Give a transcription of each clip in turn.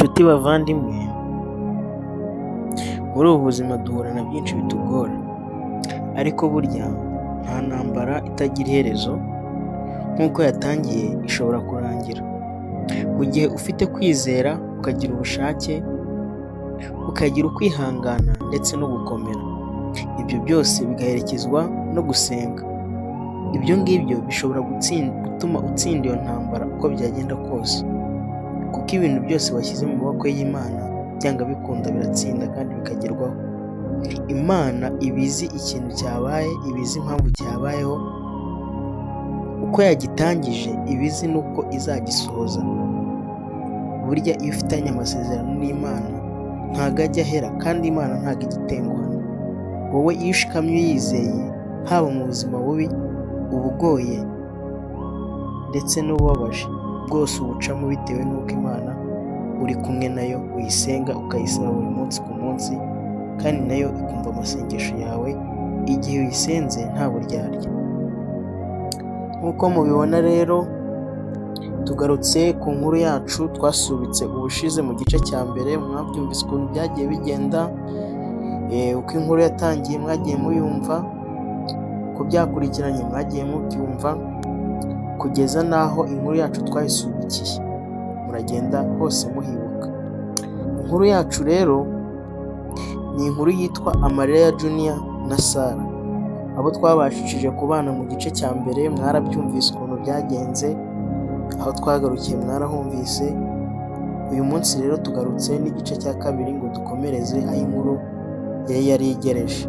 Nshuti bavandimwe, muri ubu buzima duhura na byinshi bitugora, ariko burya nta ntambara itagira iherezo, nk'uko yatangiye ishobora kurangira. Mu gihe ufite kwizera, ukagira ubushake, ukagira ukwihangana ndetse no gukomera, ibyo byose bigaherekezwa no gusenga. Ibyo ngibyo bishobora gutuma utsinda iyo ntambara uko byagenda kose, kuko ibintu byose washyize mu maboko y'Imana byanga bikunda biratsinda kandi bikagerwaho. Imana iba izi ikintu cyabaye, iba izi impamvu cyabayeho, uko yagitangije iba izi n'uko izagisohoza. Burya iyo ufitanye amasezerano n'Imana ntabwo ajya ahera, kandi Imana ntabwo ijya itenguhana. Wowe iyo ushikamye uyizeye, haba mu buzima bubi, ubugoye ndetse n'ububabaje, bwose ubucamo bitewe n'uko Imana uri kumwe nayo, uyisenga ukayisaba buri munsi ku munsi, kandi nayo ikumva amasengesho yawe igihe uyisenze nta buryarya. Nk'uko mubibona rero, tugarutse ku nkuru yacu twasubitse ubushize mu gice cya mbere. Mwabyumvise ukuntu byagiye bigenda, uko inkuru yatangiye mwagiye muyumva, ku byakurikiranye mwagiye mubyumva, kugeza n'aho inkuru yacu twayisubikiye muragenda hose muhibuka. Inkuru yacu rero ni inkuru yitwa amarira ya Junior na Sarah. Abo twabashije kubana mu gice cya mbere mwarabyumvise ukuntu byagenze, aho twagarukiye mwarahumvise. Uyu munsi rero tugarutse n'igice cya kabiri ngo dukomereze aho inkuru yari igereje.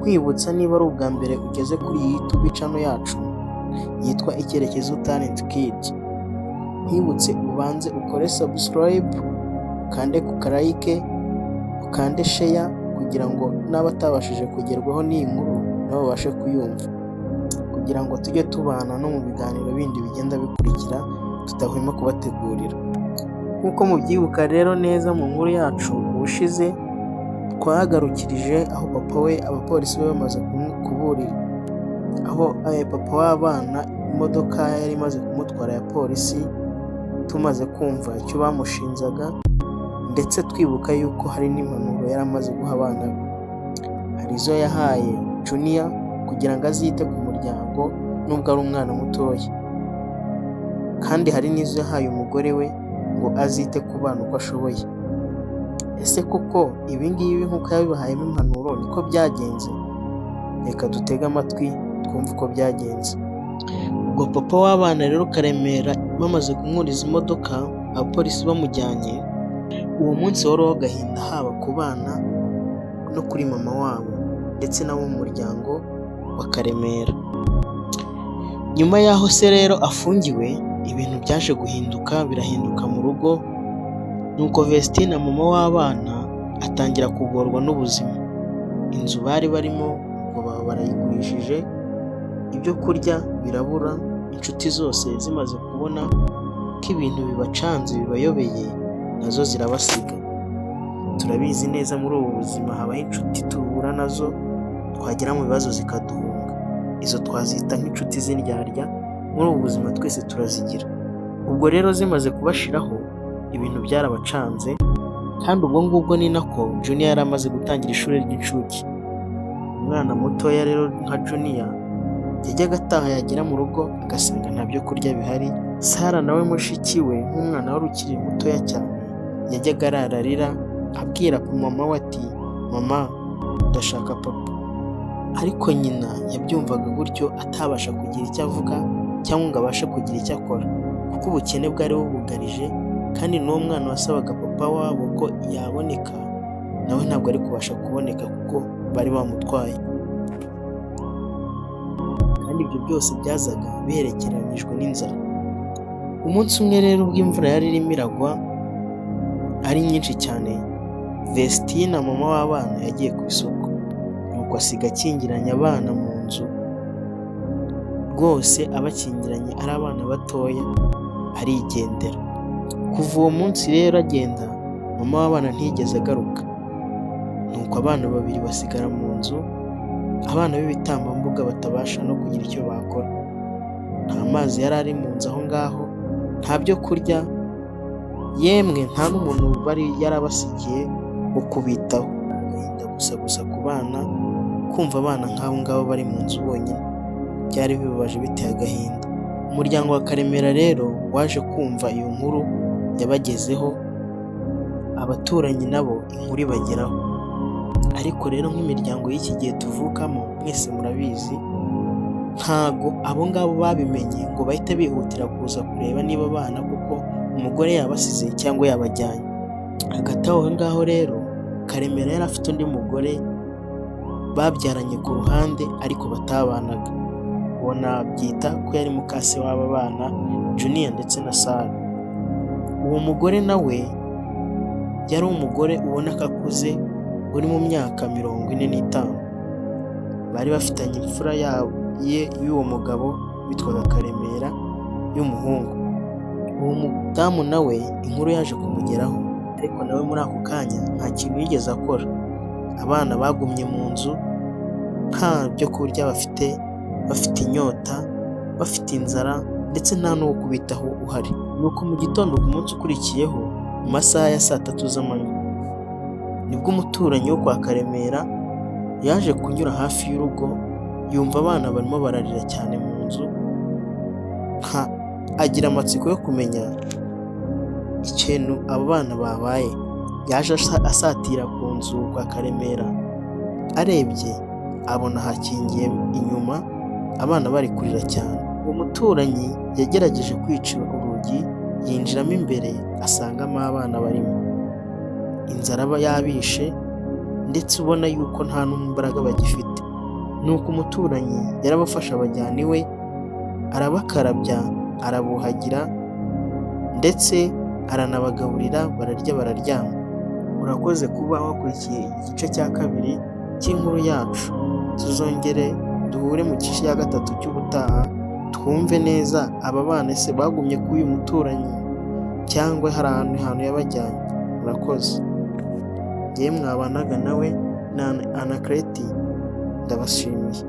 Kwibutsa, niba ari ubwa mbere ugeze kuri iyi YouTube channel yacu yitwa Icyerekezo Talent Kid, nkwibutse ubanze ukore subscribe, ukande ku like, ukande share, kugira ngo n'abatabashije kugerwaho n'iyi nkuru nabo babashe kuyumva, kugira ngo tujye tubana no mu biganiro bindi bigenda bikurikira tutahwema kubategurira. Nk'uko mubyibuka rero neza, mu nkuru yacu ubushize twahagarukirije aho papa we abapolisi be bamaze kuburira, aho papa w'abana imodoka yari imaze kumutwara ya polisi, tumaze kumva icyo bamushinjaga, ndetse twibuka yuko hari n'impanuro yari amaze guha abana be. Hari izo yahaye Junior kugira ngo azite ku muryango nubwo ari umwana mutoya, kandi hari n'izo yahaye umugore we ngo azite ku bana uko ashoboye. Ese koko ibi ngibi nk'uko yabibahayemo impanuro niko byagenze? Reka dutege amatwi twumve uko byagenze. Ubwo papa w'abana rero Karemera bamaze kumwuriza imodoka, abapolisi bamujyanye, uwo munsi wari uw'agahinda haba ku bana no kuri mama wabo ndetse n'abo mu muryango wa Karemera. Nyuma y'aho se rero afungiwe, ibintu byaje guhinduka, birahinduka mu rugo, nuko Vestine mama w'abana atangira kugorwa n'ubuzima. Inzu bari barimo ngo baba barayigurishije, ibyo kurya birabura, inshuti zose zimaze kubona ko ibintu bibacanze bibayobeye, nazo zirabasiga. Turabizi neza muri ubu buzima habaho inshuti tubura nazo, twagera mu bibazo zikaduhunga. Izo twazita nk'inshuti z'indyarya, muri ubu buzima twese turazigira. Ubwo rero zimaze kubashiraho, ibintu byarabacanze, kandi ubwo ngubwo ni nako Junior yari amaze gutangira ishuri ry'incuke. Umwana mutoya rero nka Junior yajyaga ataha, yagera mu rugo agasanga nta byo kurya bihari. Sarah nawe mushiki we, nk'umwana wari ukiri mutoya cyane, yajyaga ararira abwira mama we ati, mama ndashaka papa. Ariko nyina yabyumvaga gutyo, atabasha kugira icyo avuga cyangwa ngo abashe kugira icyo akora, kuko ubukene bwari bubugarije, kandi n'uwo mwana wasabaga papa wabo ko yaboneka, nawe ntabwo ari kubasha kuboneka kuko bari bamutwaye. Kandi ibyo byose byazaga biherekeranyijwe n'inzara. Umunsi umwe rero ubwo imvura yari irimo iragwa ari nyinshi cyane, Vestine mama w'abana yagiye ku isoko, nuko asiga akingiranye abana mu nzu, rwose abakingiranye ari abana batoya, arigendera. Kuva uwo munsi rero agenda, mama w'abana ntiyigeze agaruka, nuko abana babiri basigara mu nzu, abana b'ibitambambuga batabasha no kugira icyo bakora. Nta mazi yari ari mu nzu aho ngaho, nta byo kurya, yemwe nta n'umuntu bari yarabasigiye wo kubitaho. Agahinda gusa ku bana, kumva abana nk'abo ngabo bari mu nzu bonyine byari bibabaje biteye agahinda. Umuryango wa Karemera rero waje kumva iyo nkuru yabagezeho, abaturanyi nabo inkuru ibageraho. Ariko rero nk'imiryango y'iki gihe tuvukamo mwese murabizi, ntago abo ngabo babimenye ngo bahite bihutira kuza kureba niba abana kuko umugore yabasize cyangwa yabajyanye. Hagati aho ngaho rero Karemera yari afite undi mugore babyaranye ku ruhande ariko batabanaga, uwo nabyita ko yari mukase w'aba bana Junior ndetse na Sarah. Uwo mugore nawe yari umugore ubona ko akuze, uri mu myaka 45. Bari bafitanye imfura y'uwo mugabo witwaga Karemera y'umuhungu. Uwo mudamu nawe inkuru yaje kumugeraho, ariko nawe muri ako kanya nta kintu yigeze akora. Abana bagumye mu nzu nta byo kurya bafite inyota, bafite inzara ndetse nta n'uwo kubitaho uhari. Nuko mu gitondo ku munsi ukurikiyeho mu masaha ya 3 z'amanywa nibwo umuturanyi wo kwa Karemera yaje kunyura hafi y'urugo, yumva abana barimo bararira cyane mu nzu, agira amatsiko yo kumenya ikintu abo bana babaye. Yaje asatira ku nzu kwa Karemera, arebye abona hakingiye inyuma abana bari kurira cyane. Uwo muturanyi yagerageje kwica urugi, yinjiramo imbere asangamo abana barimo. Inzara aba yabishe ndetse ubona yuko nta n'imbaraga bagifite. Nuko umuturanyi yarabafasha abajyana iwe, arabakarabya, arabuhagira ndetse aranabagaburira, bararya bararyama. Urakoze kuba wakurikiye igice cya 2 cy'inkuru yacu. Tuzongere duhure mu gice cya 3 cy'ubutaha, twumve neza aba bana ese bagumye kuri uyu muturanyi cyangwa hari ahantu yabajyanye. Urakoze. Ngewe mwabanaga nawe na Anaclet, ndabashimiye.